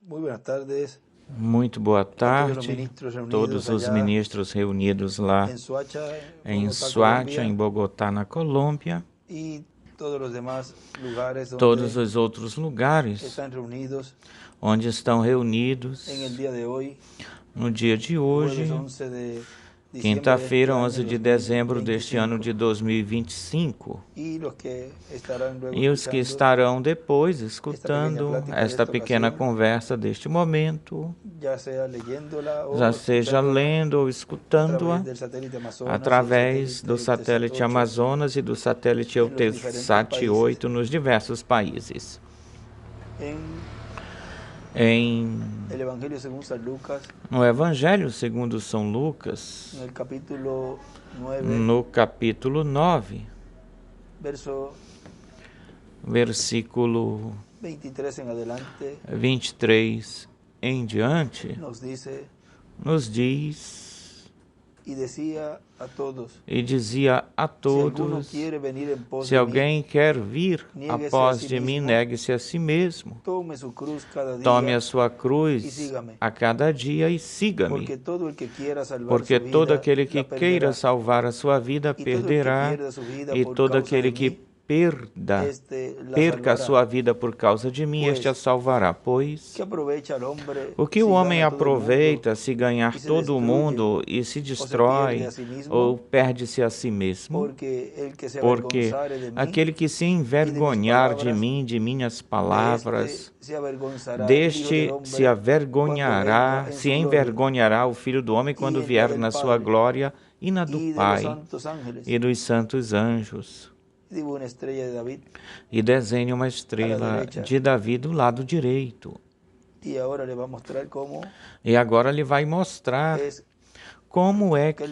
Muy buenas tardes Muito boa a todos los tarde, ministros reunidos todos os allá ministros reunidos lá en Soacha, em Bogotá, Suacha, em Colombia, Bogotá, na Colômbia, y todos los demás lugares todos donde os outros lugares están reunidos onde estão reunidos en el día de hoy, no dia de jueves hoje, 11 de diciembre de quinta-feira, este 11 año de dezembro deste ano 2025. de 2025. Y los que estarán luego E os que escuchando estarão depois esta pequeña escutando plática de esta esta pequena ocasión, conversa deste momento, ya sea leyéndola já o seja escuchándola lendo ou a escutando-a través del satélite Amazonas y el através do satélite satélite Eutelsat 8 Amazonas e do satélite en los diferentes Eutelsat países. 8 nos diversos países. En el Evangelio según San Lucas, No Evangelho segundo São Lucas, en el capítulo 9, no capítulo 9, verso versículo 23 en adelante, 23 em diante, nos dice, nos diz y decía a todos, e dizia a si alguno todos: quiere venir en pos se de mí, alguém quer vir Niegue-se após a si de mim, mesmo, negue-se a si mesmo. tome su cruz cada día Tome a sua y cruz sígame. a cada dia e siga-me. Porque todo el que quiera salvar Porque su vida, todo aquele que la queira perderá. salvar a sua vida Y todo el que perderá, pierda su vida e por todo causa aquele de que mí, la perca a salvará. sua vida por causa de mim, este a salvará. Pois, ¿Qué aprovecha el hombre o que si o homem gana todo el mundo aproveita se ganhar y se todo o destruye, mundo e se o se pierde destrói a sí mismo? ou perde-se a si mesmo? Porque el que se Porque avergonzare de mí aquele que se y de mis envergonhar de palabras, mim, de minhas de palavras, este se avergonzará el Hijo del deste Hombre se cuando venga avergonhará, en se su gloria, envergonhará o Filho do Homem quando y en la vier del na sua Padre, glória e na do y de los Pai santos ángeles. e dos santos anjos. Digo una estrella de David E desenhe uma a la estrela derecha. de Davi do lado direito. Y ahora le va a mostrar cómo E agora ele vai mostrar es como é que él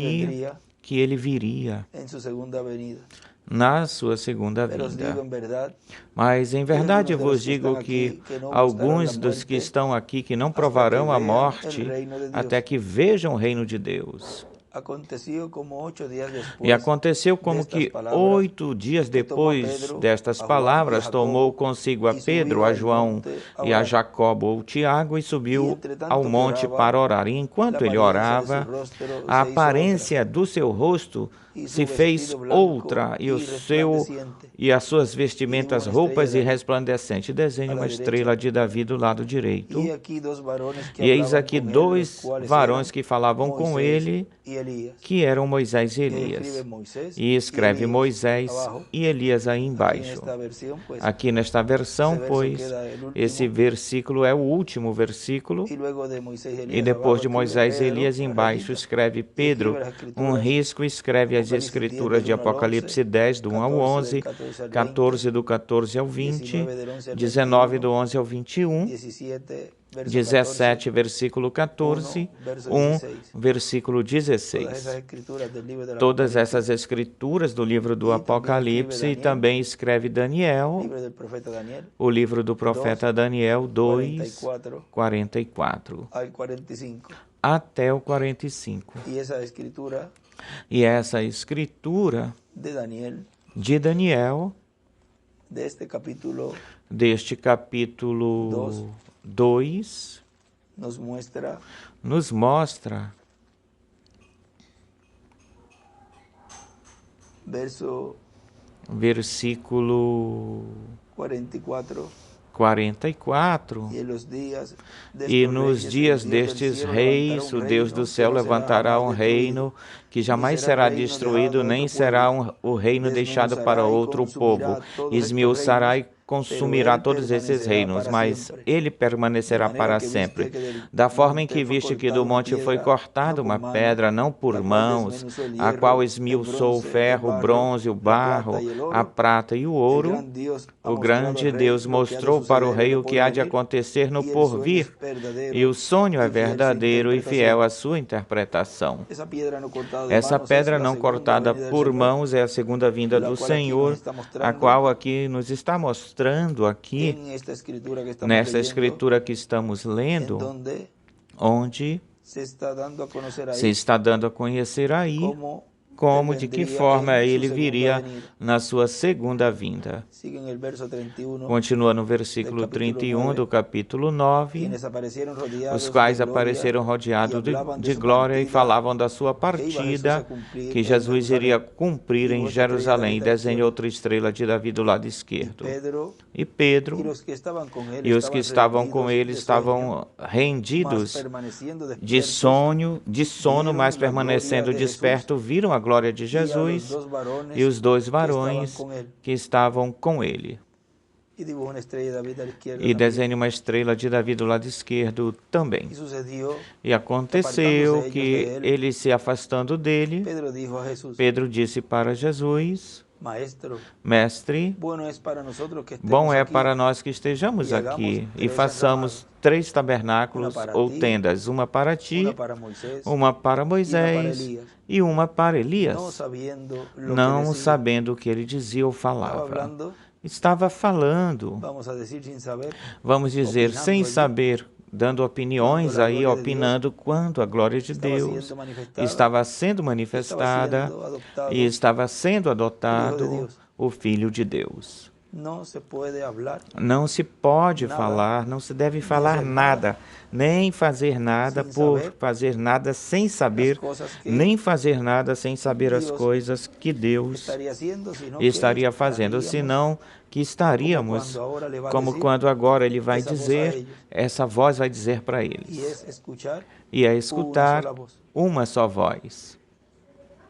que vendría ele viria en su segunda venida. na sua segunda Pero os digo vinda. en verdad Mas em que verdade eu algunos de los vos que están digo que aquí que no gustarán la alguns dos que muerte estão aqui que não hasta que provarão a vean el morte reino de até Dios. que vejam o reino de Deus. Aconteció como 8 días E después aconteceu como destas que palabras 8 dias que tomó a depois Pedro, destas a Juan y a palavras tomou Jacobo consigo a y Pedro, subió a al João monte a e a orar. Jacobo ou Tiago e Y subiu entre tanto ao que monte oraba, para orar. E la enquanto ele apariencia de su orava, rostro a se hizo otra, aparência do seu rosto y su se fez vestido blanco outra e y resplandeciente. e as suas Y digo vestimentas, una roupas estrella e de David resplandecente. a Desenhe la uma derecha. estrela de Davi do lado direito. Y aquí dos varones que E eis hablaban aqui con él, los dois cuales varões eran que falavam com Moisés ele, y Elías. que eram Moisés e Que escribe Elias. Moisés E y escreve Elías Moisés abajo. e Elias aí Aquí en embaixo. esta versión, pues, Aqui nesta ese versão, verso pois, queda el último. esse versículo é o último versículo. Y luego de Moisés y E Elías depois abajo de escribe Moisés e Pedro, Elias una embaixo rayita, escreve y Pedro, escribe las um escrituras, risco, escreve as Apocalipse 10 escrituras del de 1 al 11, Apocalipse 10, do 1 ao 14 del 11, 14 al 20, 14 do 14 ao 20, 19 del 11 al 19 do 21, 11 ao 21, 17 verso 17, 14, versículo 14, 1 verso 1, 16. versículo Todas esas 16. escrituras del libro del Todas Apocalipse, essas escrituras do livro do y también escribe Apocalipse e Daniel, também escreve Daniel, libro del profeta Daniel, o livro do profeta Daniel 2, 44 44, al 45. até o 45. Y esa escritura E essa escritura de Daniel, de Daniel, de este capítulo, deste capítulo 2, nos muestra nos mostra versículo 44, 44. y en los días de E estos nos reyes, dias el Dios del destes cielo reis, levantará o un Deus do reino céu que no será levantará jamás um destruido, reino que ni jamais será será reino destruído, dejado a nem otro será pueblo. o reino deixado para Desmenuzará y outro povo. consumirá todos estos Esmiuçará reinos, e pero consumirá él todos esses permanecerá reinos, para mas siempre. ele De permanecerá manera para que sempre. viste que del Da forma em que monte fue viste que cortada do una monte foi piedra, cortada no uma con mano, pedra, não por la cual mãos, desmenuzó el a qual hierro, el esmiuçou o bronce, el ferro, o barro, bronze, o la plata barro, y el a oro. prata e o El ouro. gran Dios ha O mostrado grande al rey Deus lo que ha de mostrou para o suceder rei en o el que há de porvenir, acontecer no y el sueño es porvir. E o verdadero sonho é y fiel su verdadeiro e fiel interpretación. à sua interpretação. Esa piedra no cortada de Essa manos es pedra la não segunda cortada venida del por Señor, mãos é a segunda vinda la do cual aquí nos Senhor, está a mostrando qual aqui nos está mostrando aqui, en esta escritura que estamos nesta leyendo, escritura que estamos en lendo, donde onde se está dando a conocer se ahí está dando a conhecer aí cómo como, de que vendría forma en su ele segunda viria venida. na sua segunda vinda. Sigue en el verso 31, Continua no versículo Del capítulo 31 9, do capítulo 9, quienes aparecieron os rodeados quais de gloria apareceram y rodeados hablaban de de su glória e partida falavam da sua que iba Jesús a partida, cumplir que en Jesus iria Jerusalén. cumprir Y em vuestra estrella Jerusalém. David E a la desenha izquierda. outra estrela de Davi do lado Y esquerdo. Pedro E y Pedro los que estaban con él e os que estavam com ele rendidos de sueño, estavam mas rendidos permaneciendo de despiertos, sono, mas vieron la gloria permanecendo de Jesús desperto, viram a glória de y a los Jesus dos varones e os dois que estaban varões con él. que estavam com ele. Y dibujó una estrella de David a la izquierda E también. desenha uma estrela de Davi do lado esquerdo também. Y sucedió E aconteceu apartándose ellos que de él, ele, se afastando dele, Pedro dijo a Jesús: Pedro disse para Jesus: Maestro, Mestre, bueno es para nosotros que estemos bom é aquí para nós que estejamos y hagamos aqui e tres façamos 3 tabernáculos Uma para ou ti, tendas, uma para ti, una para Moisés uma para y una para Moisés Elías, e uma para no Elias, sabiendo lo que não decía. sabendo o que ele dizia ou Estaba falava. hablando, Estava falando, vamos a decir sin saber, vamos dizer, opinando sem allí, saber, dando opiniões quando a aí, glória de opinando quando a glória de estava Deus sendo manifestada, estava sendo estava manifestada sendo adoptado e estava sendo o Hijo de adotado Deus. o Filho de Deus. No se puede hablar Não se pode Nada, falar, não se deve falar hacer nada, nem fazer nada sem por saber fazer nada sem las saber, cosas que nem fazer nada sem saber as Dios coisas que Deus estaría haciendo, sino que estaria fazendo, estaríamos senão que como estaríamos cuando ahora le va a como decir quando agora ele vai esa voz a dizer, ellos, essa voz vai dizer para y eles, es escuchar e é una escutar sola voz. uma só voz.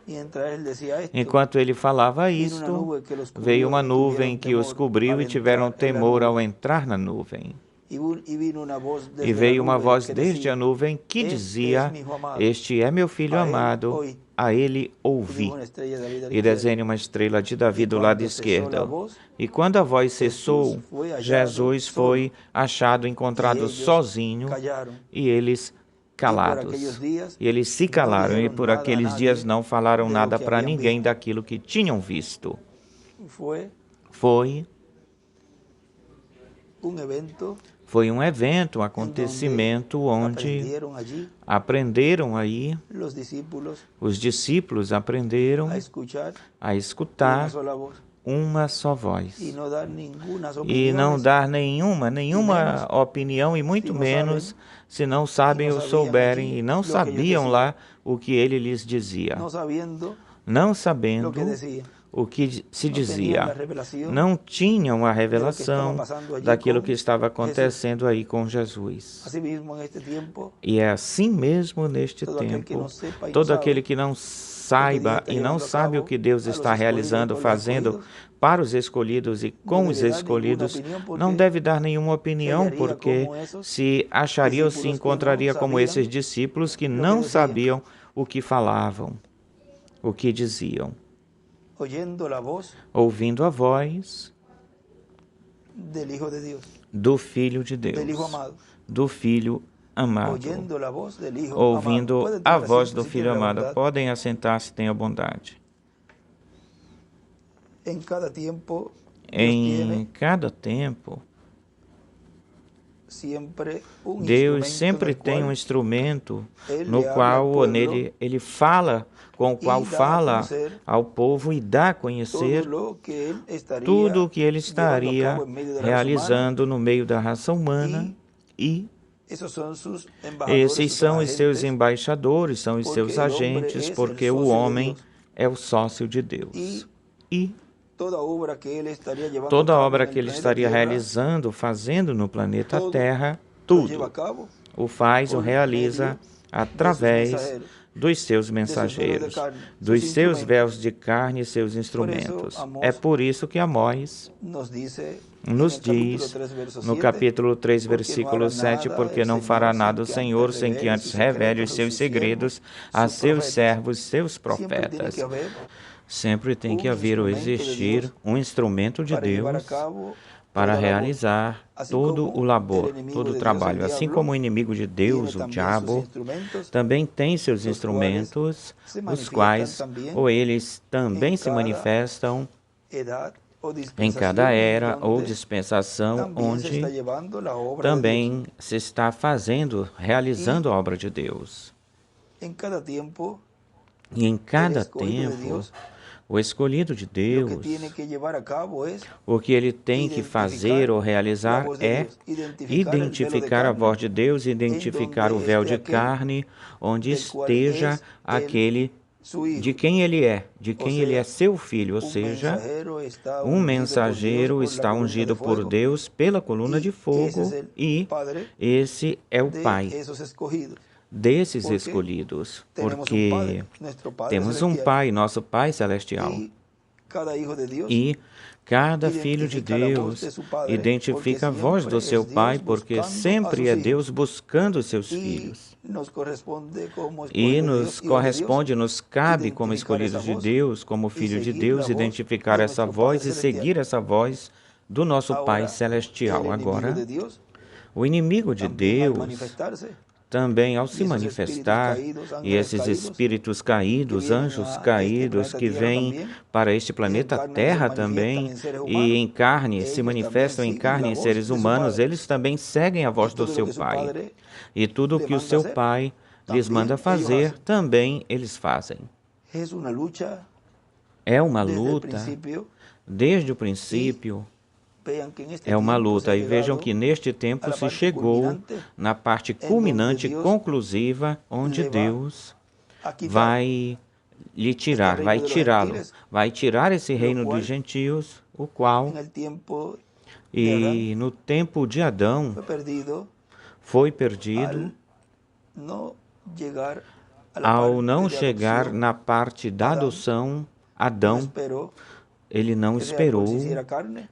Mientras él decía esto, Enquanto ele falava vino una isto, nube que los veio cubrió uma y nuvem tuvieron que os temor cobriu al e tiveram entrar en la temor nube. ao entrar na nuvem. Y vino una voz E desde la veio uma nube voz que desde decía: a nuvem que "Este dizia: es mi hijo amado, Este é meu filho a él amado, oí." a ele Y ouvi. dibujó una estrella de David a la E izquierda. desenha uma estrela de Davi E do lado quando cessou a esquerdo. voz, E quando a voz cessou, foi achado Jesus foi achado, Y encontrado ellos sozinho, callaron. e eles calados. aqueles dias E eles se não calaram, e disseram por nada a aqueles nadie dias não falaram de lo nada que para haviam ninguém visto. daquilo que tinham visto. Foi Foi um evento, um acontecimento onde aprenderam aí, os discípulos aprenderam a escutar uma só voz. E não dar nenhuma opinião, e muito menos se não sabem ou souberem, e não sabiam lá o que ele lhes dizia. Não sabendo o que se dizia, não tinham a revelação daquilo que estava acontecendo aí com Jesus. E é assim mesmo neste tempo, todo aquele que não saiba e não sabe o que Deus está realizando, fazendo para os escolhidos e com os escolhidos, não deve dar nenhuma opinião, porque se acharia ou se encontraria como esses discípulos que não sabiam o que falavam, o que diziam. Ouvindo a voz do Filho de Deus, do Filho amado. Ouvindo a voz do Filho amado. Podem assentar-se, tenham bondade. Em cada tempo, Deus sempre tem um instrumento no qual ele fala, com o qual fala ao povo e dá a conhecer tudo o que ele estaria realizando no meio da raça humana, e esses são os seus embaixadores, são os seus agentes, porque o homem é o sócio de Deus. E toda obra que ele estaria realizando, fazendo no planeta Terra, tudo o faz, o realiza através dos seus mensageiros, dos seus véus de carne e seus instrumentos. É por isso que Amós nos diz, no capítulo 3, versículo 7, porque não fará nada o Senhor sem que antes revele os seus segredos a seus servos, seus profetas. Sempre tem que haver ou existir um instrumento de Deus para realizar todo o labor, todo o trabalho. Assim como o inimigo de Deus, o diabo, também tem seus instrumentos, os quais ou eles também se manifestam em cada era ou dispensação, onde também se está realizando a obra de Deus. E em cada tempo, o escolhido de Deus, o que ele tem que fazer ou realizar é identificar a voz de Deus, identificar o véu de carne, onde esteja aquele de quem ele é seu filho, ou seja, um mensageiro está ungido por Deus pela coluna de fogo e esse é o Pai desses escolhidos, porque temos um Pai, nosso Pai Celestial, e cada filho de Deus identifica a voz do seu Pai, porque sempre é Deus buscando os seus filhos. E nos corresponde, nos cabe como escolhidos de Deus, como filho de Deus, identificar essa voz e seguir essa voz do nosso Pai Celestial. Agora, o inimigo de Deus também, ao se manifestar, e esses espíritos caídos, anjos caídos que vêm para este planeta Terra também, e em carne, se manifestam em carne em seres humanos, eles também seguem a voz do seu Pai. E tudo o que o seu Pai lhes manda fazer, também eles fazem. É uma luta, desde o princípio, é uma luta. E vejam que neste tempo se chegou na parte culminante, conclusiva, onde Deus vai lhe tirar, vai tirá-lo, vai tirar esse reino dos gentios, o qual, e no tempo de Adão, foi perdido ao não chegar na parte da adoção. Adão, ele não esperou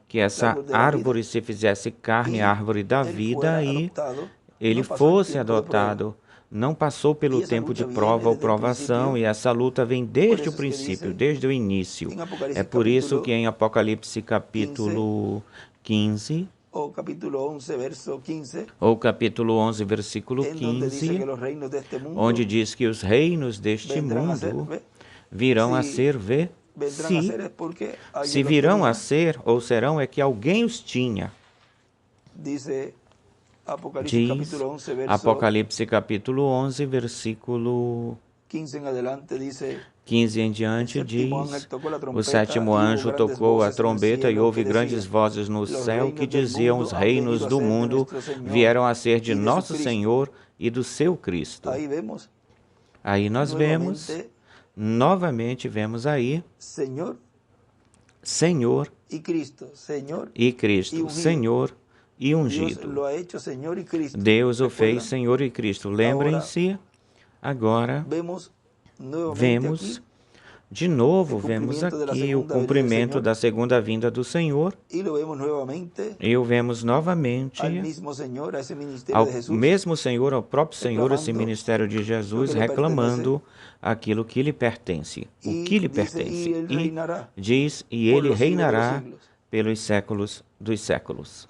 que essa árvore se fizesse carne, a árvore da vida, e ele fosse adotado. Não passou pelo tempo de prova ou provação, e essa luta vem desde o princípio, desde o início. É por isso que em Apocalipse capítulo 15, ou capítulo 11, versículo 15, onde diz que os reinos deste mundo virão a ser se virão a ser ou serão, é que alguém os tinha. Diz Apocalipse capítulo 11, versículo 15 em diante, diz: o sétimo anjo tocou a trombeta e houve grandes vozes no céu que diziam: os reinos do mundo vieram a ser de nosso Senhor e do seu Cristo. Aí nós vemos, novamente vemos aí, Senhor e Cristo, Senhor e ungido. Deus o fez Senhor e Cristo. Lembrem-se, agora vemos, de novo, vemos aqui o cumprimento da segunda vinda do Senhor, e o vemos novamente ao mesmo Senhor, ao próprio Senhor, esse ministério de Jesus, reclamando aquilo que lhe pertence, o que lhe pertence, e diz, e ele reinará pelos séculos dos séculos.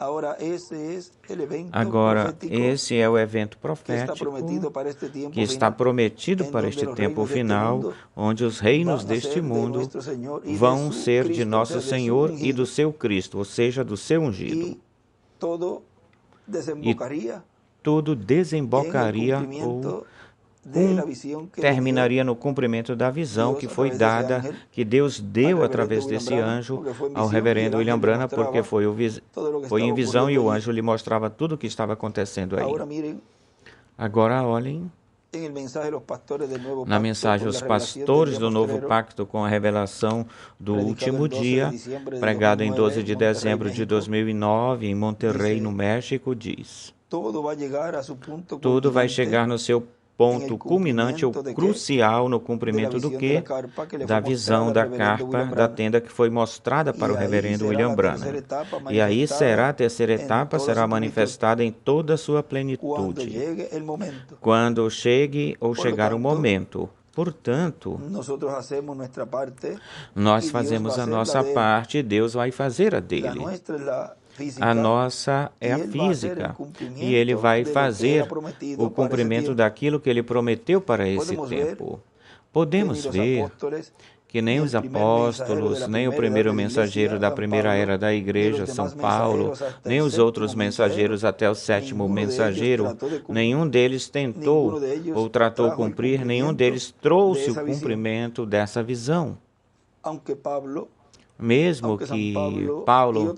Agora, esse é o evento profético que está prometido para este tempo final, onde os reinos deste mundo vão ser de nosso Senhor e do seu Cristo, ou seja, do seu ungido. E tudo desembocaria ou terminaria no cumprimento da visão que foi dada, que Deus deu através desse anjo ao reverendo William Branham, porque foi em visão e o anjo lhe mostrava tudo o que estava acontecendo aí. Agora olhem na mensagem dos pastores do Novo Pacto com a revelação do último dia, pregado em 12 de dezembro de 2009 em Monterrey, no México, diz: tudo vai chegar no seu ponto culminante ou crucial no cumprimento do quê? Da visão da carpa da tenda que foi mostrada para o reverendo William Branham. E aí será a terceira etapa, será manifestada em toda a sua plenitude, quando chegue ou chegar o momento. Portanto, nós fazemos a nossa parte e Deus vai fazer a dele. A nossa é a física, e Ele vai fazer o cumprimento daquilo que Ele prometeu para esse tempo. Podemos ver que nem os apóstolos, nem o primeiro mensageiro da primeira era da igreja, São Paulo, nem os outros mensageiros até o sétimo mensageiro, nenhum deles tentou ou tratou cumprir, nenhum deles trouxe o cumprimento dessa visão. Mesmo que Paulo,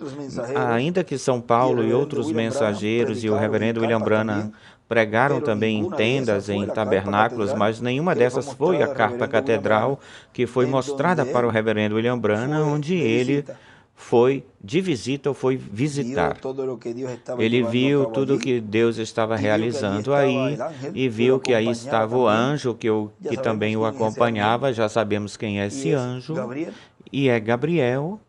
ainda que São Paulo e outros mensageiros e o reverendo William Branham pregaram também em tendas, em tabernáculos, mas nenhuma dessas foi a carpa catedral que foi mostrada para o reverendo William Branham, onde ele foi de visita ou foi visitar. Ele viu tudo o que Deus estava realizando aí e viu que aí estava o anjo que também o acompanhava. Já sabemos quem é esse anjo. E é Gabriel.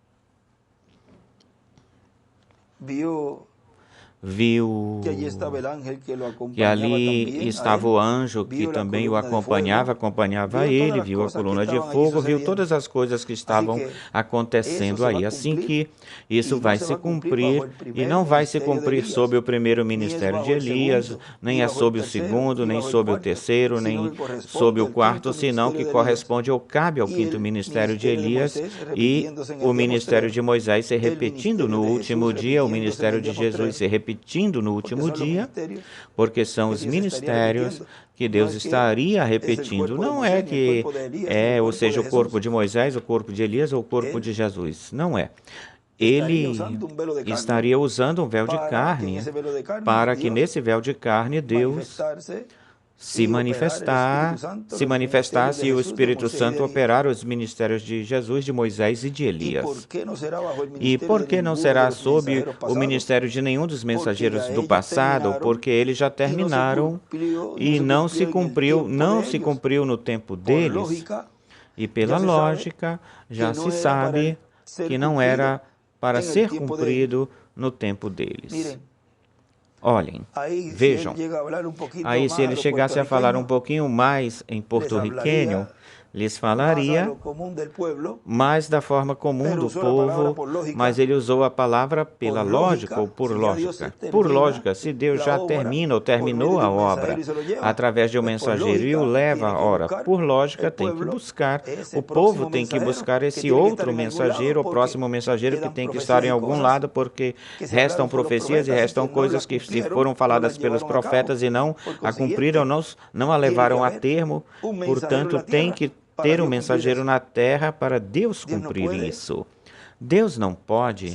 Viu que ali estava o anjo que também o acompanhava ele, viu a coluna de fogo, viu todas as coisas que estavam acontecendo aí. Assim que isso vai se cumprir, e não vai se cumprir sob o primeiro ministério de Elias, nem é sob o segundo, nem sob o terceiro, nem sob o quarto, senão que corresponde ou cabe ao quinto ministério de Elias e o ministério de Moisés se repetindo no último dia, o ministério de Jesus se repetindo no último dia, porque são os ministérios que Deus estaria repetindo. Não é que ou seja, o corpo de Moisés, o corpo de Elias ou o corpo de Jesus. Não é. Ele estaria usando um véu de carne para que nesse véu de carne Deus se manifestasse e o Espírito Santo operar os ministérios de Jesus, de Moisés e de Elias. E por que não será sob o ministério de nenhum dos mensageiros do passado? Porque eles já terminaram e não se cumpriu no tempo deles. E pela lógica, já se sabe que não era para ser cumprido no tempo deles. Olhem, vejam, aí se ele chegasse a falar um pouquinho mais em porto-riquenho, lhes falaria mais da forma comum do povo, mas ele usou a palavra pela lógica ou por lógica. Por lógica, se Deus já termina ou terminou a obra através de um mensageiro e o leva, ora, por lógica tem que buscar, o povo tem que buscar esse outro mensageiro, o próximo mensageiro que tem que estar em algum lado, porque restam profecias e restam coisas que se foram faladas pelos profetas e não a cumpriram, não a levaram a termo, portanto tem que ter um mensageiro na terra para Deus cumprir isso. Deus não pode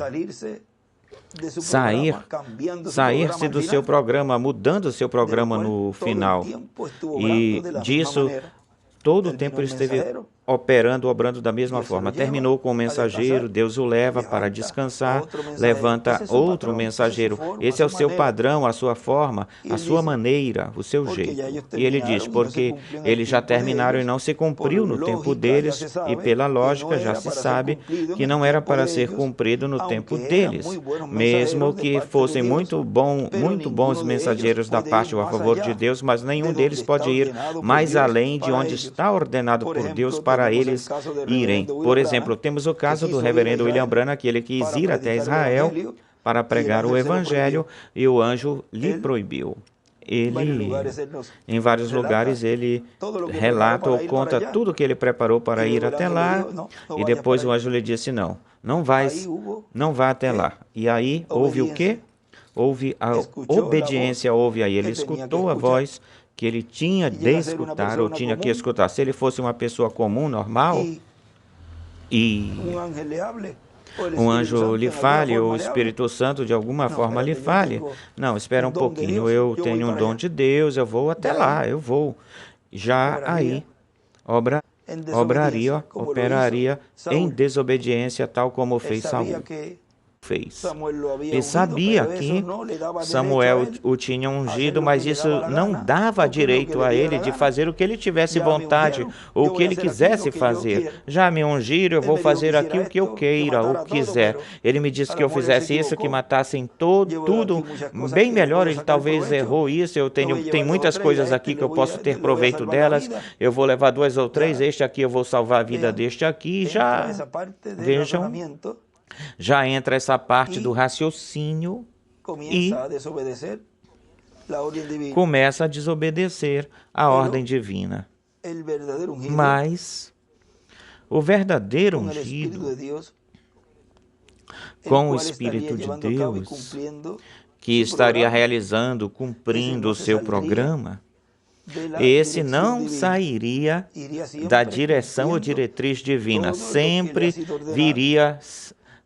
sair-se do seu programa, mudando o seu programa no final. E disso, todo o tempo ele esteve obrando da mesma forma. Terminou com o mensageiro, Deus o leva para descansar, levanta outro mensageiro. Esse é o seu padrão, a sua forma, a sua maneira, o seu jeito. E ele diz, porque eles já terminaram e não se cumpriu no tempo deles, e pela lógica já se sabe que não era para ser cumprido no tempo deles. Mesmo que fossem muito bons mensageiros da parte ou a favor de Deus, mas nenhum deles pode ir mais além de onde está ordenado por Deus para eles irem. Por exemplo, temos o caso do reverendo William Branham, que ele quis ir até Israel para pregar o evangelho e o anjo lhe proibiu. Em vários lugares, ele relata ou conta tudo o que ele preparou para ir até lá, e depois o anjo lhe disse, não vá até lá. E aí, houve o quê? Houve a obediência, ele escutou a voz que ele tinha de escutar ou tinha que escutar. Se ele fosse uma pessoa comum, normal, e um anjo lhe fale, ou o Espírito Santo de alguma forma lhe fale, não, espera um pouquinho, eu tenho um dom de Deus, eu vou até lá, eu vou. Já aí, operaria em desobediência, tal como fez Saul. Ele sabia que Samuel o tinha ungido, mas isso não dava direito a ele de fazer o que ele tivesse vontade ou o que ele quisesse fazer. Já me ungiram, eu vou fazer aqui o que eu queira ou quiser. Ele me disse que eu fizesse isso, que matassem tudo bem melhor. Ele talvez errou isso. Tem muitas coisas aqui que eu posso ter proveito delas. Eu vou levar 2 ou 3. Este aqui eu vou salvar a vida deste aqui. Já vejam. Já entra essa parte do raciocínio e começa a desobedecer a ordem divina. Mas o verdadeiro ungido, com o Espírito de Deus, que estaria realizando, cumprindo o seu programa, esse não sairia da direção ou diretriz divina, sempre viria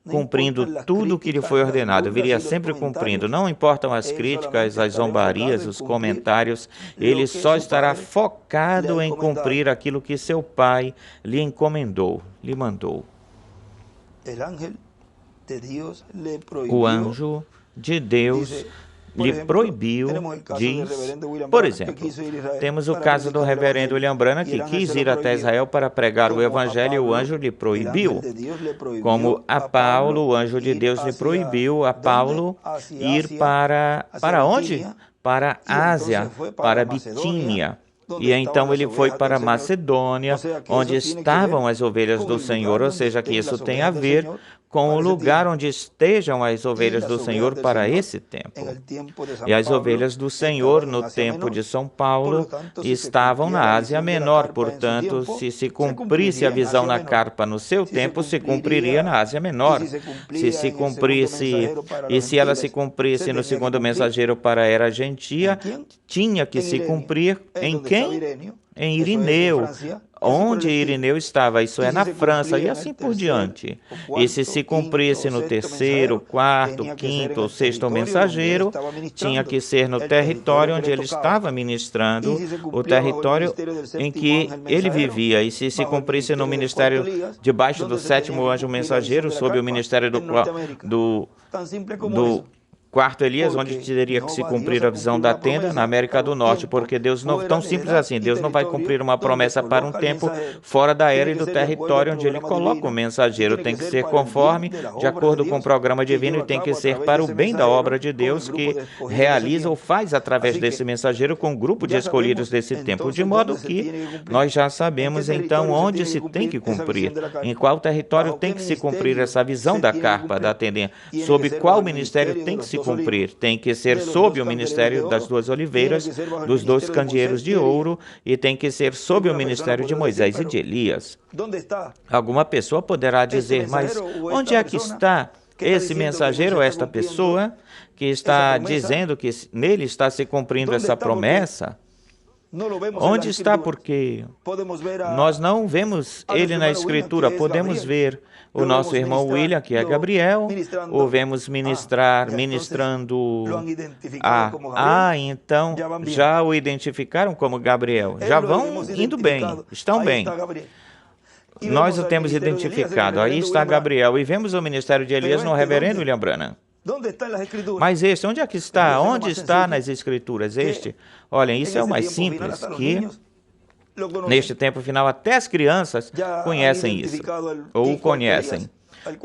cumprindo tudo o que lhe foi ordenado, viria sempre cumprindo. Não importam as críticas, as zombarias, os comentários, ele só estará focado em cumprir aquilo que seu Pai lhe encomendou, lhe mandou. O anjo de Deus lhe proibiu, diz, por exemplo, temos o caso do reverendo William Branham, que quis ir até Israel para pregar o evangelho e o anjo lhe proibiu. Como a Paulo, o anjo de Deus lhe proibiu a Paulo ir para onde? Para a Ásia, para a Bitínia. E então ele foi para Macedônia, onde estavam as ovelhas do Senhor, ou seja, que isso tem a ver com o lugar onde estejam as ovelhas do Senhor para esse tempo. E as ovelhas do Senhor no tempo de São Paulo estavam na Ásia Menor, portanto, se cumprisse a visão na carpa no seu tempo, se cumpriria na Ásia Menor. Se cumprisse, e se ela se cumprisse no segundo mensageiro para a era gentia, tinha que se cumprir em quem? Em Irineu, onde Irineu estava, isso é na França, e assim por diante. E se cumprisse no terceiro, quarto, quinto ou sexto mensageiro, tinha que ser no território onde ele estava ministrando, o território em que ele vivia. E se cumprisse no ministério debaixo do sétimo anjo mensageiro, sob o ministério do quarto Elias, onde teria que se cumprir a visão da tenda na América do Norte, porque Deus não, tão simples assim, Deus não vai cumprir uma promessa para um tempo fora da era e do território onde ele coloca o mensageiro. Tem que ser conforme, de acordo com o programa divino, e tem que ser para o bem da obra de Deus que realiza ou faz através desse mensageiro com um grupo de escolhidos desse tempo, de modo que nós já sabemos então onde se tem que cumprir, em qual território tem que se cumprir essa visão da carpa, da tenda, sob qual ministério tem que se cumprir. Tem que ser sob o ministério das duas oliveiras, dos dois candeeiros de ouro, e tem que ser sob o ministério de Moisés e de Elias. Alguma pessoa poderá dizer, mas onde é que está esse mensageiro, esta pessoa, que está dizendo que nele está se cumprindo essa promessa? Onde está? Porque nós não vemos ele na Escritura. Podemos ver o nosso irmão William, que é Gabriel, o vemos ministrando então já o identificaram como Gabriel. Já vão indo bem, estão bem. Nós o temos identificado. Aí está Gabriel. E vemos o ministério de Elias no reverendo William Branham. Mas este, onde é que está? Onde está nas Escrituras este? Olhem, isso é o mais simples, que neste tempo final até as crianças conhecem isso, ou conhecem.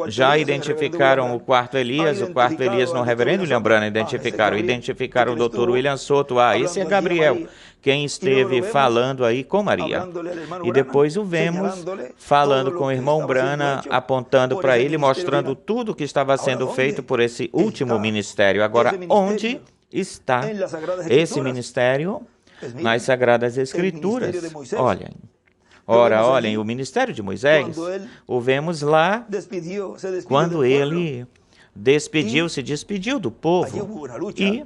Já identificaram o quarto Elias no reverendo William Branham, identificaram o Dr. William Soto, esse é Gabriel, quem esteve falando aí com Maria. E depois o vemos falando com o irmão Branham, apontando para ele, mostrando tudo o que estava sendo feito por esse último ministério. Agora, onde está esse ministério? Nas Sagradas Escrituras. Olhem, o ministério de Moisés, o vemos lá quando ele se despediu do povo. E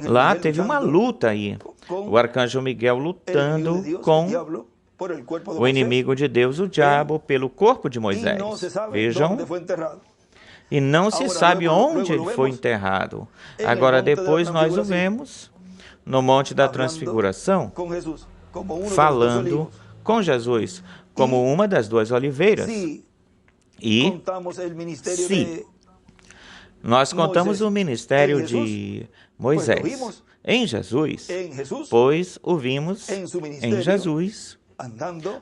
lá teve uma luta aí. O arcanjo Miguel lutando com o inimigo de Deus, o diabo, pelo corpo de Moisés. Vejam. E não se sabe onde ele foi enterrado. Agora, depois nós o vemos no Monte da Transfiguração, falando com Jesus, como uma das duas oliveiras. E se nós contamos o ministério de Moisés em Jesus, pois o vimos em Jesus,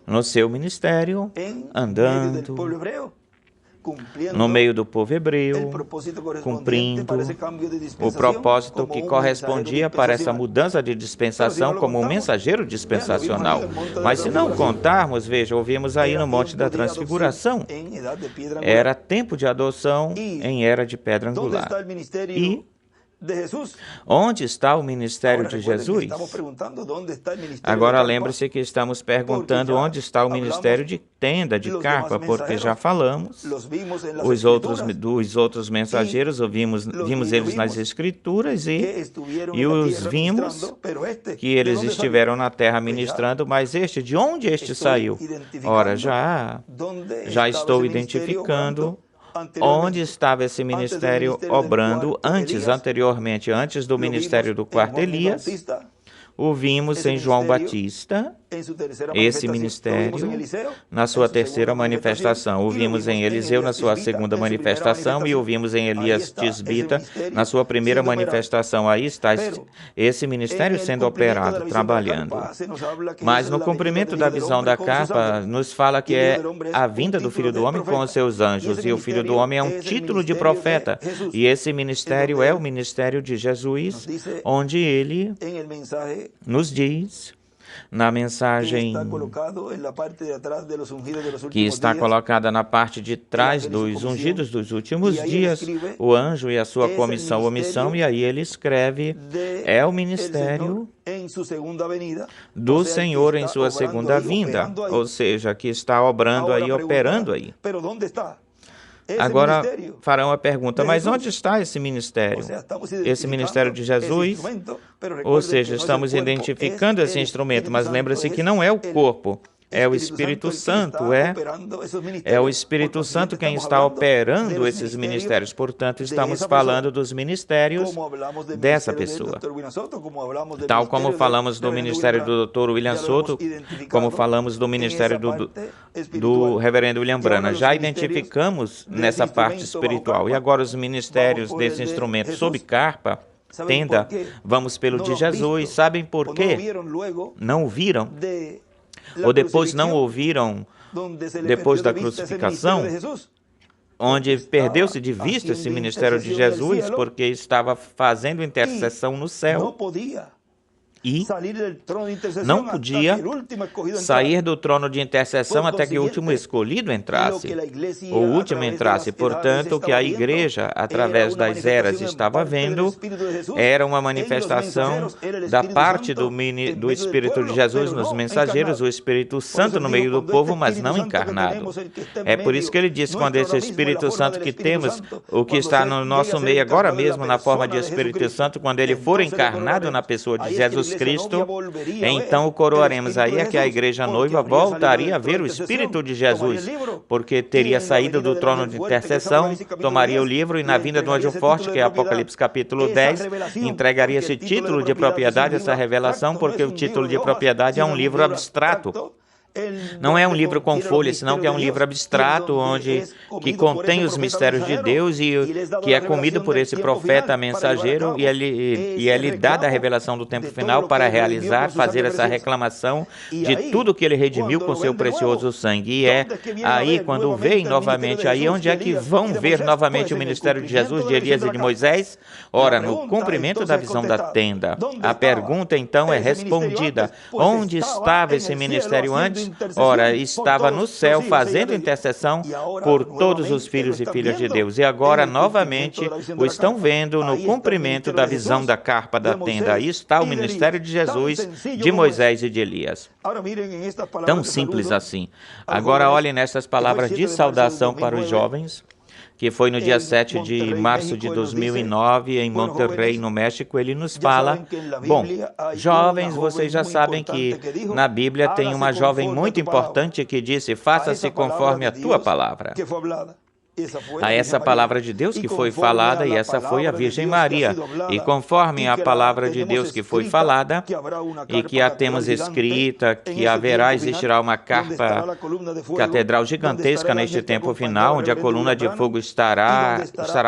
no seu ministério, andando no meio do povo hebreu, cumprindo o propósito que correspondia para essa mudança de dispensação como um mensageiro dispensacional. Mas se não contarmos, veja, ouvimos aí no Monte da Transfiguração, era tempo de adoção em era de pedra angular. E Onde está o ministério de Jesus? Agora lembre-se que estamos perguntando onde está o ministério de tenda, de carpa, porque já falamos dos outros mensageiros, vimos eles nas Escrituras e os vimos que eles estiveram na terra ministrando, mas de onde este saiu? Ora, já estou identificando onde estava esse ministério obrando anteriormente, antes do ministério do quarto Elias. O vimos em João Batista, esse ministério, na sua terceira manifestação. O vimos em Eliseu na sua segunda manifestação e o vimos em Elias Tisbita na sua primeira manifestação. Aí está esse ministério sendo operado, trabalhando. Mas no cumprimento da visão da carpa, nos fala que é a vinda do Filho do Homem com os seus anjos. E o Filho do Homem é um título de profeta. E esse ministério é o ministério de Jesus, onde ele nos diz, na mensagem que está colocada na parte de trás dos ungidos dos últimos dias, o anjo e a sua comissão ou missão, e aí ele escreve, é o ministério do Senhor em sua segunda vinda, ou seja, que está obrando aí, operando aí. Agora farão a pergunta, mas onde está esse ministério? Esse ministério de Jesus? Ou seja, estamos identificando esse instrumento, mas lembra-se que não é o corpo. É o Espírito Santo, é o Espírito Santo quem está operando esses ministérios. Portanto, estamos falando dos ministérios dessa pessoa. Tal como falamos do ministério do Dr. William Soto, como falamos do ministério do reverendo William Branham. Já identificamos nessa parte espiritual. E agora os ministérios desse instrumento sob carpa, tenda, vamos pelo de Jesus. Sabem por quê? Não o viram? Ou depois não ouviram, depois da crucificação, onde perdeu-se de vista esse ministério de Jesus, porque estava fazendo intercessão no céu. E não podia sair do trono de intercessão até que o último escolhido entrasse, o último entrasse. Portanto, o que a igreja, através das eras, estava vendo era uma manifestação da parte do Espírito de Jesus nos mensageiros, o Espírito Santo no meio do povo, mas não encarnado. É por isso que ele disse, quando esse Espírito Santo que temos, o que está no nosso meio agora mesmo, na forma de Espírito Santo, quando ele for encarnado na pessoa de Jesus Cristo, então o coroaremos. Aí é que a igreja noiva voltaria a ver o Espírito de Jesus, porque teria saído do trono de intercessão, tomaria o livro e na vinda do anjo forte, que é Apocalipse capítulo 10, entregaria esse título de propriedade, essa revelação, porque o título de propriedade é um livro abstrato. Não é um livro com folhas, senão que é um livro abstrato, que contém os mistérios de Deus e que é comido por esse profeta mensageiro e ele dá a revelação do tempo final para fazer essa reclamação de tudo que ele redimiu com seu precioso sangue. E é aí, quando veem novamente, aí onde é que vão ver novamente o ministério de Jesus, de Elias e de Moisés? Ora, no cumprimento da visão da tenda. A pergunta, então, é respondida. Onde estava esse ministério antes? Ora, estava no céu fazendo intercessão por todos os filhos e filhas de Deus. E agora, novamente, o estão vendo no cumprimento da visão da carpa da tenda. Aí está o ministério de Jesus, de Moisés e de Elias. Tão simples assim. Agora, olhem nessas palavras de saudação para os jovens, que foi no dia 7 de março de 2009, em Monterrey, no México. Ele nos fala, bom, jovens, vocês já sabem que na Bíblia tem uma jovem muito importante que disse, faça-se conforme a tua palavra. A essa palavra de Deus que foi falada, e essa foi a Virgem Maria. E conforme a palavra de Deus que foi falada, e que a temos escrita, que existirá uma carpa catedral gigantesca neste tempo final, onde a coluna de fogo estará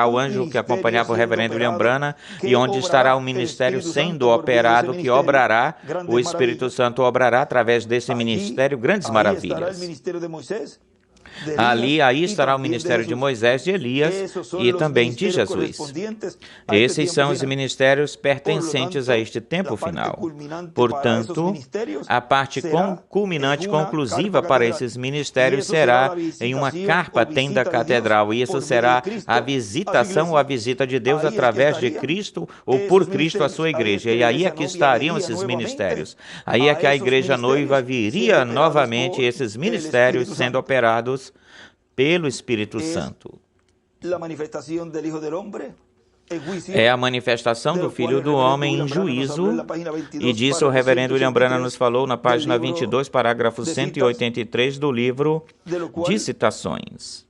o anjo que acompanhava o reverendo William Branham, e onde estará o ministério sendo operado, que obrará, o Espírito Santo obrará através desse ministério grandes maravilhas. Aí estará o ministério de Moisés, de Elias e também de Jesus. Esses são os ministérios pertencentes a este tempo final. Portanto, a parte culminante, conclusiva para esses ministérios será em uma carpa tenda catedral. E isso será a visitação ou a visita de Deus através de Cristo ou por Cristo a sua igreja. E aí é que estariam esses ministérios. Aí é que a igreja noiva viria novamente esses ministérios sendo operados pelo Espírito Santo. É a manifestação do Filho do Homem em juízo, e disso o reverendo William Branham nos falou na página 22, parágrafo 183 do livro de citações.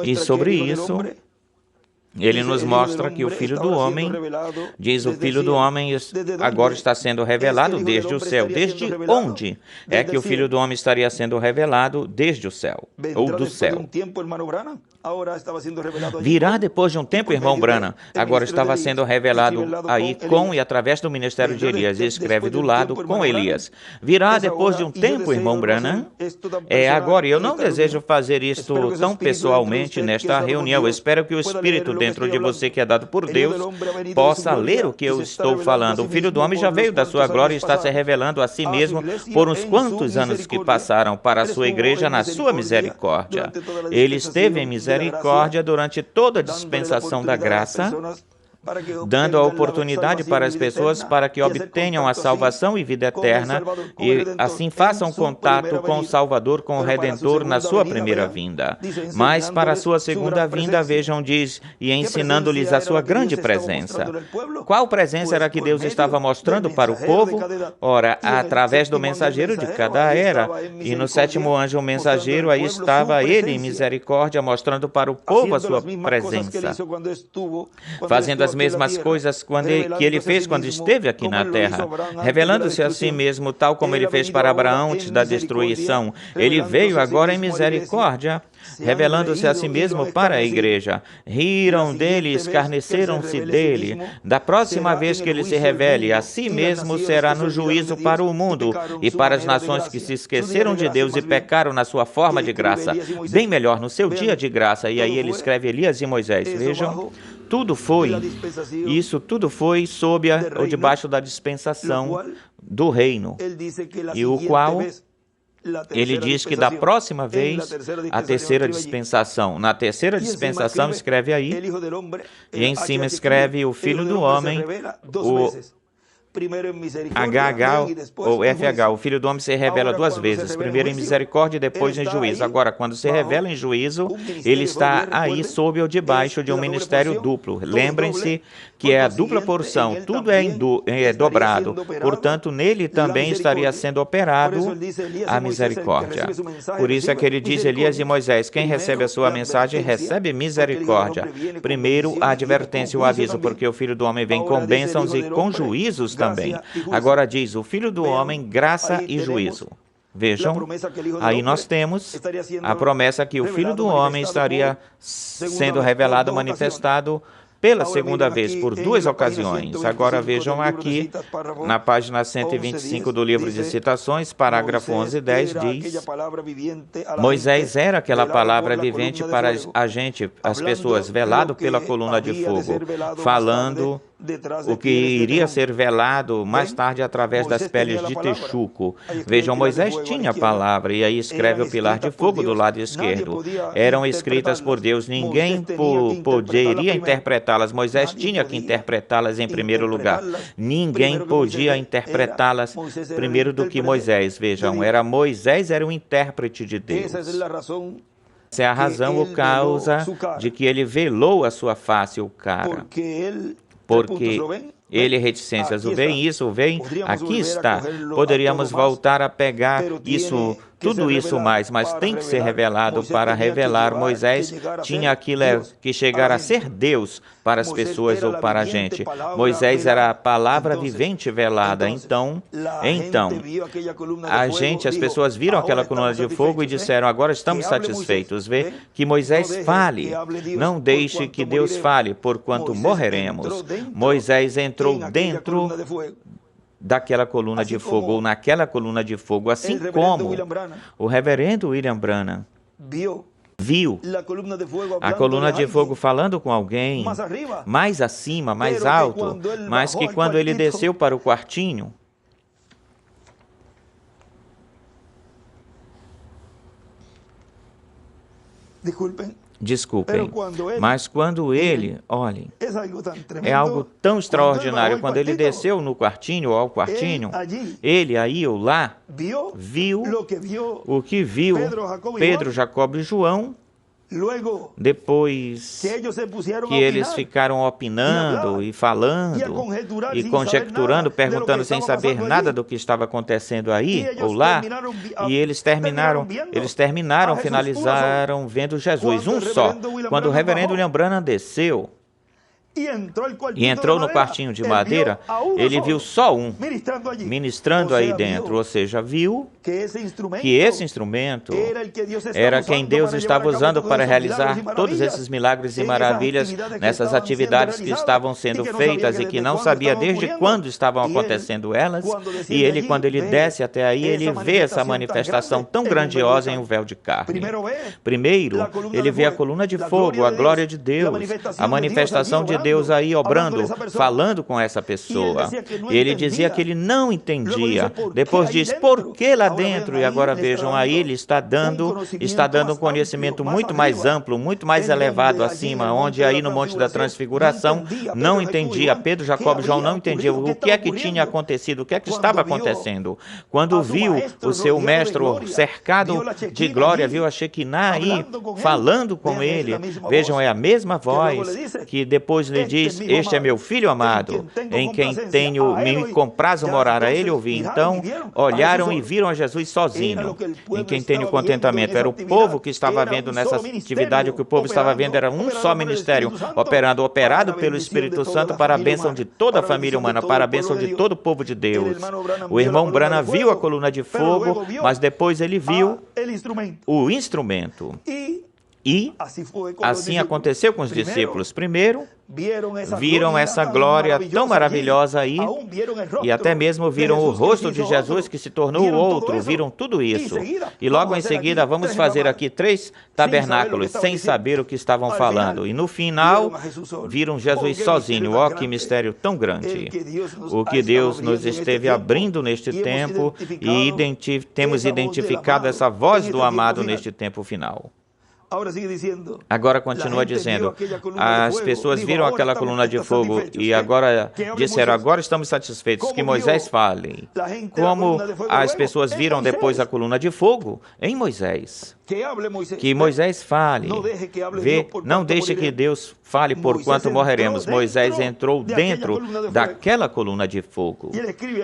E sobre isso, ele nos mostra que o Filho do Homem, diz o Filho do Homem, agora está sendo revelado desde o céu. Desde onde é que o Filho do Homem estaria sendo revelado? Desde o céu, ou do céu. Virá depois de um tempo, irmão Branham, agora estava sendo revelado aí com e através do ministério de Elias, e escreve do lado com Elias. Virá depois de um tempo, irmão Branham, agora, eu não desejo fazer isto tão pessoalmente nesta reunião, eu espero que o Espírito dentro de você, que é dado por Deus, possa ler o que eu estou falando. O Filho do Homem já veio da sua glória e está se revelando a si mesmo por uns quantos anos que passaram para a sua igreja na sua misericórdia. Ele esteve em misericórdia durante toda a dispensação da graça, dando a oportunidade para as pessoas para que obtenham a salvação e vida eterna e assim façam contato com o Salvador, com o Redentor na sua primeira vinda. Mas para a sua segunda vinda, vejam, diz, e ensinando-lhes a sua grande presença. Qual presença era que Deus estava mostrando para o povo? Ora, através do mensageiro de cada era. E no sétimo anjo, o mensageiro, aí estava ele em misericórdia, mostrando para o povo a sua presença, fazendo as mesmas coisas que ele fez quando esteve aqui na terra, revelando-se a si mesmo, tal como ele fez para Abraão antes da destruição. Ele veio agora em misericórdia, revelando-se a si mesmo para a igreja. Riram dele, escarneceram-se dele. Da próxima vez que ele se revele a si mesmo, será no juízo para o mundo e para as nações que se esqueceram de Deus e pecaram na sua forma de graça. Bem melhor, no seu dia de graça. E aí ele escreve Elias e Moisés. Vejam, isso tudo foi sob ou debaixo da dispensação do reino, e o qual ele diz que da próxima vez, a terceira dispensação. Na terceira dispensação, escreve aí, e em cima escreve o Filho do Homem, o HH ou FH, o Filho do Homem se revela duas vezes, primeiro em misericórdia e depois em juízo. Agora, quando se revela em juízo, ele está aí sob ou debaixo de um ministério duplo. Lembrem-se que é a dupla porção, tudo é dobrado, portanto, nele também estaria sendo operado a misericórdia. Por isso é que ele diz, Elias e Moisés, quem recebe a sua mensagem recebe misericórdia. Primeiro, a advertência e o aviso, porque o Filho do Homem vem com bênçãos e com juízos também. Agora diz, o Filho do Homem, graça e juízo. Vejam, aí nós temos a promessa que o Filho do Homem estaria sendo revelado, manifestado pela segunda vez, por duas ocasiões. Agora vejam aqui, na página 125 do livro de citações, parágrafo 11:10, diz, Moisés era aquela palavra vivente para a gente, as pessoas, velado pela coluna de fogo, falando o que iria ser velado mais tarde através das peles de texuco. Vejam, Moisés tinha a palavra, e aí escreve o pilar de fogo do lado esquerdo. Eram escritas por Deus, ninguém poderia interpretá-las. Moisés tinha que interpretá-las em primeiro lugar. Ninguém podia interpretá-las primeiro do que Moisés. Vejam, Moisés era o intérprete de Deus. Essa é a razão ou causa de que ele velou a sua face, o cara. Porque ele, reticências, o veem, isso, o veem, aqui está. Poderíamos voltar a pegar isso, tudo isso mais, mas tem que ser revelado para revelar. Moisés tinha aquilo que chegar a ser Deus para as pessoas ou para a gente. Moisés era a palavra vivente velada. Então, as pessoas viram aquela coluna de fogo e disseram, agora estamos satisfeitos. Vê que Moisés fale. Não deixe que Deus fale, porquanto morreremos. Moisés entrou dentro daquela coluna de fogo, ou naquela coluna de fogo, assim como o reverendo William Branham viu a coluna de fogo falando com alguém mais acima, mais alto, mas que quando ele desceu para o quartinho, desculpem, mas quando ele, olhem, é algo tão extraordinário, quando ele desceu no quartinho, ou ao quartinho, ele aí ou lá, viu o que viu Pedro, Jacobo e João. Depois que eles ficaram opinando e falando e conjecturando, perguntando sem saber nada do que estava acontecendo aí ou lá, e finalizaram vendo Jesus, um só. Quando o reverendo William Branham desceu e entrou no quartinho de madeira, ele viu só um ministrando aí dentro, ou seja, viu que esse instrumento era quem Deus estava usando para realizar todos esses milagres e maravilhas nessas atividades que estavam sendo feitas e que não sabia desde quando estavam acontecendo elas. E ele, quando ele desce até aí, ele vê essa manifestação tão grandiosa em um véu de carne. Primeiro, ele vê a coluna de fogo, a glória de Deus, a manifestação de Deus aí obrando, falando com essa pessoa. E ele dizia que ele não entendia. Depois diz, por que lá dentro? E agora vejam aí, ele está dando um conhecimento muito mais amplo, muito mais elevado acima, onde aí no Monte da Transfiguração não entendia. Pedro, Jacob e João não entendiam o que é que tinha acontecido, o que é que estava acontecendo. Quando viu o seu mestre cercado de glória, viu a Shekinah aí falando com ele. Vejam, é a mesma voz que depois lhe diz, este é meu filho amado, em quem me comprazo morar. A ele ouvi. Então, olharam e viram a Jesus sozinho, em quem tenho contentamento. Era o povo que estava vendo nessa atividade, o que o povo estava vendo era um só ministério, operado pelo Espírito Santo para a bênção de toda a família humana, para a bênção de todo o povo de Deus. O irmão Branham viu a coluna de fogo, mas depois ele viu o instrumento. E assim aconteceu com os discípulos. Primeiro, viram essa glória tão maravilhosa aí, e até mesmo viram o rosto de Jesus que se tornou o outro, viram tudo isso. E logo em seguida, vamos fazer aqui 3 tabernáculos, sem saber o que estavam falando. E no final, viram Jesus sozinho. Ó, que mistério tão grande! O que Deus nos esteve abrindo neste tempo, e temos identificado essa voz do amado neste tempo final. Agora continua dizendo, as pessoas viram aquela coluna de fogo e agora disseram, agora estamos satisfeitos, que Moisés fale. Como as pessoas viram depois a coluna de fogo? Em Moisés. Que Moisés fale. Não deixe que Deus fale por quanto morreremos. Moisés entrou dentro daquela coluna de fogo.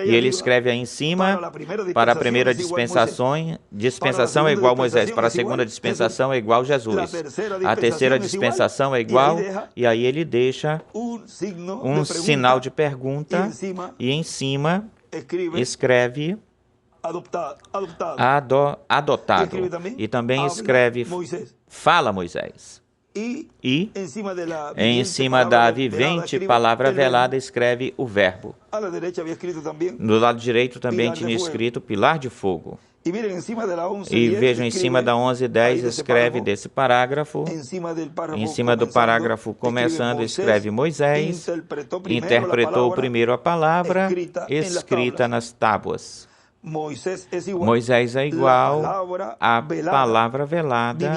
E ele escreve aí em cima, para a primeira dispensação é igual Moisés, para a segunda dispensação é igual Jesus. A terceira dispensação é igual, e aí ele deixa um sinal de pergunta, e em cima escreve adotado. E também escreve, fala Moisés. E em cima da vivente palavra velada escreve o verbo. Do lado direito também tinha escrito pilar de fogo. E vejam, em cima da 11:10 escreve desse parágrafo, em cima do parágrafo começando escreve Moisés, interpretou primeiro a palavra escrita nas tábuas. Moisés é igual à palavra velada,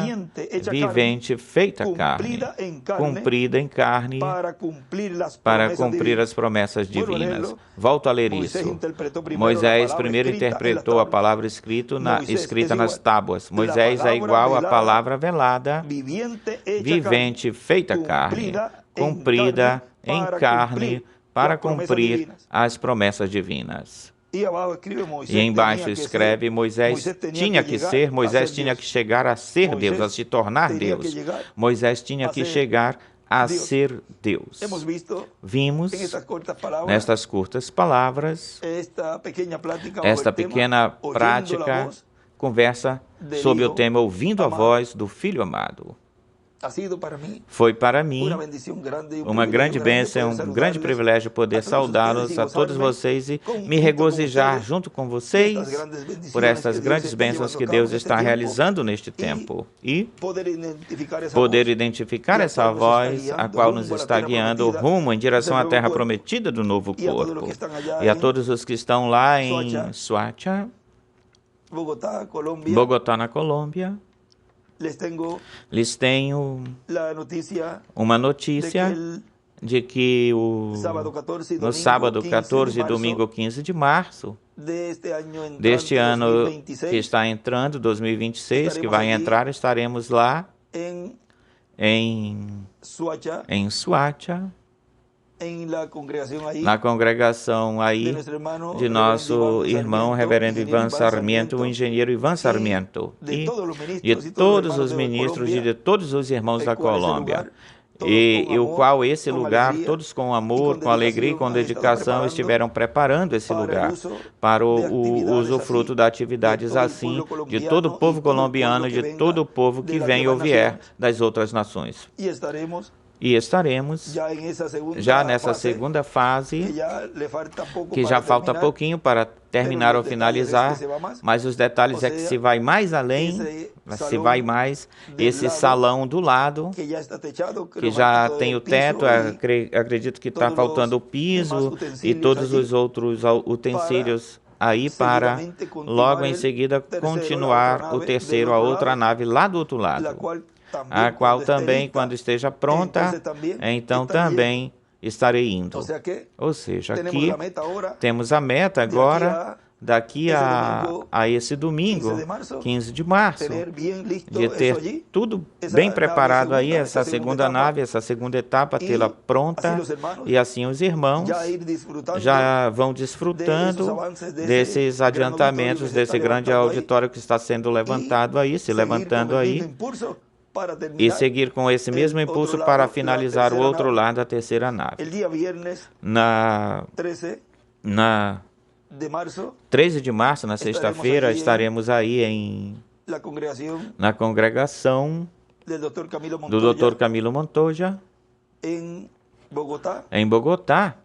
vivente, feita carne, cumprida em carne, para cumprir as promessas divinas. Volto a ler isso. Moisés primeiro interpretou a palavra escrita nas tábuas. Moisés é igual à palavra velada, vivente, feita carne, cumprida em carne, para cumprir as promessas divinas. E embaixo escreve, Moisés tinha que chegar a ser Deus, a se tornar Deus. Moisés tinha que chegar a ser Deus. Vimos nestas curtas palavras, esta pequena prática, conversa sobre o tema Ouvindo a Voz do Filho Amado. Foi para mim uma grande bênção, um grande privilégio poder saudá-los a todos vocês e me regozijar junto com vocês por essas grandes bênçãos que Deus está realizando neste tempo e poder identificar essa voz a qual nos está guiando rumo em direção à terra prometida do novo corpo. E a todos os que estão lá em Suacha, Bogotá, na Colômbia, lhes tenho uma notícia de que no sábado 14 e domingo 15 de março deste ano que está entrando, 2026, que vai entrar, estaremos lá em Suacha, na congregação aí de nosso irmão reverendo Ivan Sarmiento, o engenheiro Ivan Sarmiento, e de todos os ministros e de todos os irmãos da Colômbia, e o qual esse lugar, todos com amor, com alegria e com dedicação, estiveram preparando esse lugar para o usufruto de atividades assim de todo o povo colombiano, de todo o povo que vem ou vier das outras nações. E estaremos já nessa segunda fase, que já falta pouquinho para terminar ou finalizar, mas os detalhes é que se vai mais além, se vai mais, esse salão do lado, que já tem o teto, acredito que está faltando o piso e todos os outros utensílios aí para logo em seguida continuar o terceiro, a outra nave lá do outro lado, a qual também, quando esteja pronta, então também estarei indo. Ou seja, aqui temos a meta agora, daqui a esse domingo, 15 de março, de ter tudo bem preparado aí, essa segunda nave, essa segunda etapa, tê-la pronta, e assim os irmãos já vão desfrutando desses adiantamentos, desse grande auditório que está sendo levantado aí, se levantando aí, e seguir com esse mesmo impulso para finalizar o outro lado, a terceira nave. Na 13 de março, na sexta-feira, estaremos aí na congregação do Dr. Camilo Montoya, em Bogotá.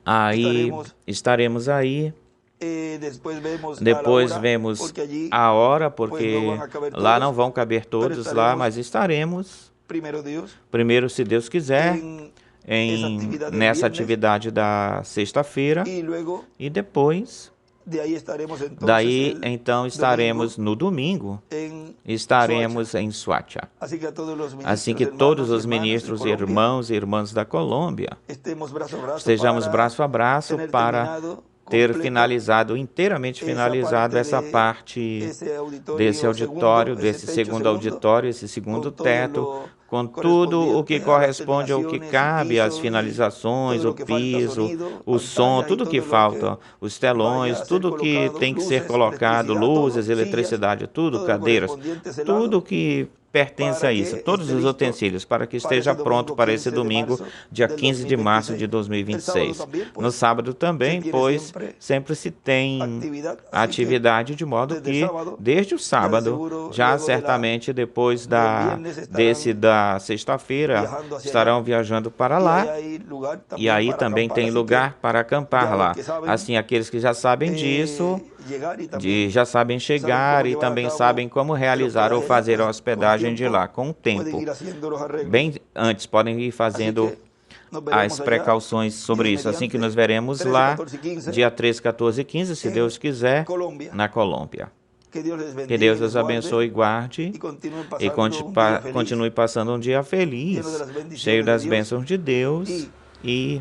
Aí estaremos aí. Depois vemos a hora, porque lá não vão caber todos lá, mas estaremos, primeiro, se Deus quiser, nessa atividade da sexta-feira, e depois, daí então estaremos no domingo, estaremos em Suacha. Assim que todos os ministros, irmãos e irmãs da Colômbia, estejamos braço a braço para ter finalizado, inteiramente finalizado essa parte desse auditório, desse segundo auditório, esse segundo teto, com tudo o que corresponde ao que cabe, as finalizações, o piso, o som, tudo que falta, os telões, tudo que tem que ser colocado, luzes, eletricidade, tudo, cadeiras, tudo que pertence a isso, todos os utensílios, para que esteja pronto para esse domingo, dia 15 de março de 2026. No sábado também, pois sempre se tem atividade, de modo que, desde o sábado, já certamente depois da sexta-feira, estarão viajando para lá, e aí também tem lugar para acampar lá. Assim, aqueles que já sabem disso, já sabem chegar e também sabem como realizar ou fazer a hospedagem de lá, com o tempo. Bem antes, podem ir fazendo as precauções sobre isso. Assim que nos veremos lá, dia 13, 14 e 15, se Deus quiser, na Colômbia. Que Deus os abençoe e guarde, e continue passando um dia feliz, cheio das bênçãos de Deus, e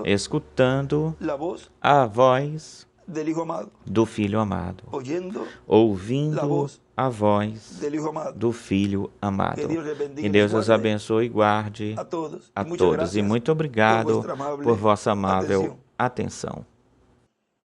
escutando a voz do Filho amado, ouvindo a voz do Filho amado. Que Deus os abençoe e guarde a todos. E muito obrigado por vossa amável atenção.